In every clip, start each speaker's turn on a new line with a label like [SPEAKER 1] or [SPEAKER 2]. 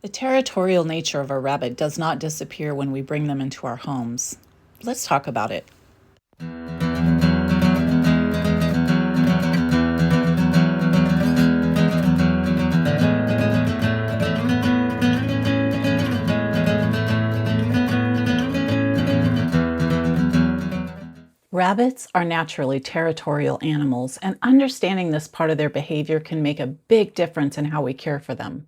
[SPEAKER 1] The territorial nature of a rabbit does not disappear when we bring them into our homes. Let's talk about it. Rabbits are naturally territorial animals, and understanding this part of their behavior can make a big difference in how we care for them.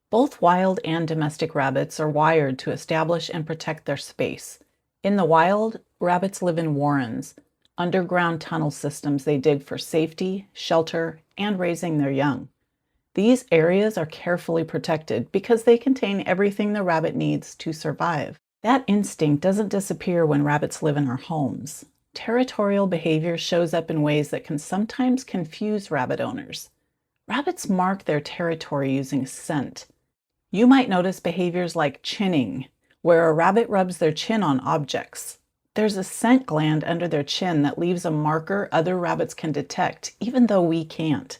[SPEAKER 1] Both wild and domestic rabbits are wired to establish and protect their space. In the wild, rabbits live in warrens, underground tunnel systems they dig for safety, shelter, and raising their young. These areas are carefully protected because they contain everything the rabbit needs to survive. That instinct doesn't disappear when rabbits live in our homes. Territorial behavior shows up in ways that can sometimes confuse rabbit owners. Rabbits mark their territory using scent. You might notice behaviors like chinning, where a rabbit rubs their chin on objects. There's a scent gland under their chin that leaves a marker other rabbits can detect, even though we can't.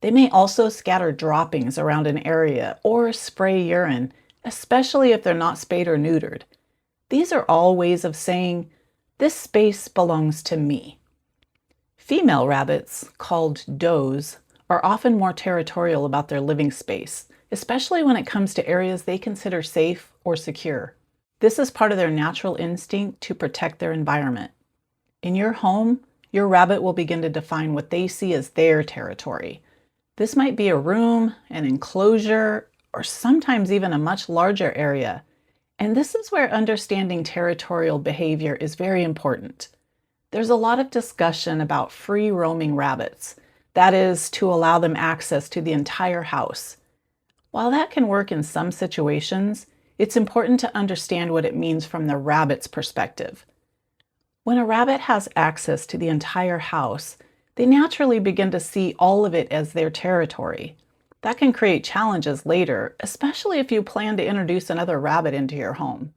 [SPEAKER 1] They may also scatter droppings around an area or spray urine, especially if they're not spayed or neutered. These are all ways of saying, "This space belongs to me." Female rabbits, called does, are often more territorial about their living space, especially when it comes to areas they consider safe or secure. This is part of their natural instinct to protect their environment. In your home, your rabbit will begin to define what they see as their territory. This might be a room, an enclosure, or sometimes even a much larger area. And this is where understanding territorial behavior is very important. There's a lot of discussion about free roaming rabbits, that is, to allow them access to the entire house. While that can work in some situations, it's important to understand what it means from the rabbit's perspective. When a rabbit has access to the entire house, they naturally begin to see all of it as their territory. That can create challenges later, especially if you plan to introduce another rabbit into your home.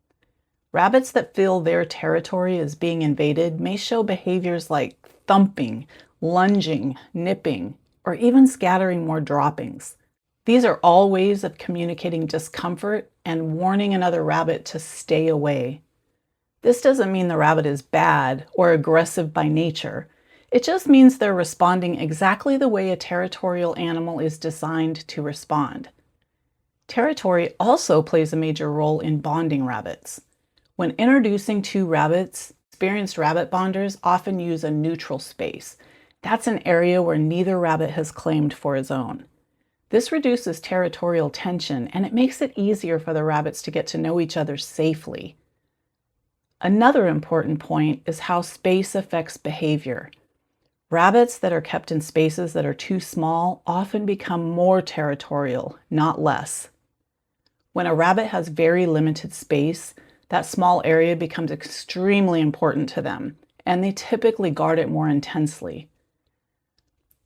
[SPEAKER 1] Rabbits that feel their territory is being invaded may show behaviors like thumping, lunging, nipping, or even scattering more droppings. These are all ways of communicating discomfort and warning another rabbit to stay away. This doesn't mean the rabbit is bad or aggressive by nature. It just means they're responding exactly the way a territorial animal is designed to respond. Territory also plays a major role in bonding rabbits. When introducing two rabbits, experienced rabbit bonders often use a neutral space. That's an area where neither rabbit has claimed for his own. This reduces territorial tension, and it makes it easier for the rabbits to get to know each other safely. Another important point is how space affects behavior. Rabbits that are kept in spaces that are too small often become more territorial, not less. When a rabbit has very limited space, that small area becomes extremely important to them, and they typically guard it more intensely.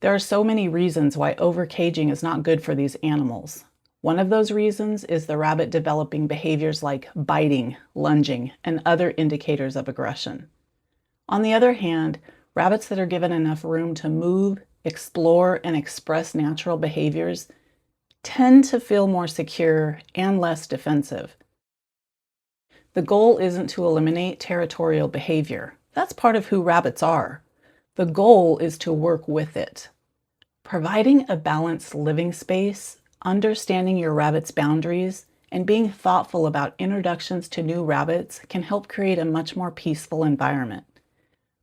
[SPEAKER 1] There are so many reasons why overcaging is not good for these animals. One of those reasons is the rabbit developing behaviors like biting, lunging, and other indicators of aggression. On the other hand, rabbits that are given enough room to move, explore, and express natural behaviors tend to feel more secure and less defensive. The goal isn't to eliminate territorial behavior. That's part of who rabbits are. The goal is to work with it. Providing a balanced living space, understanding your rabbit's boundaries, and being thoughtful about introductions to new rabbits can help create a much more peaceful environment.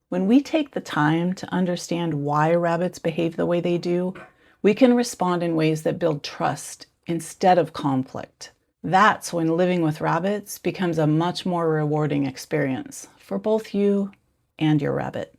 [SPEAKER 1] When we take the time to understand why rabbits behave the way they do, we can respond in ways that build trust instead of conflict. That's when living with rabbits becomes a much more rewarding experience for both you and your rabbit.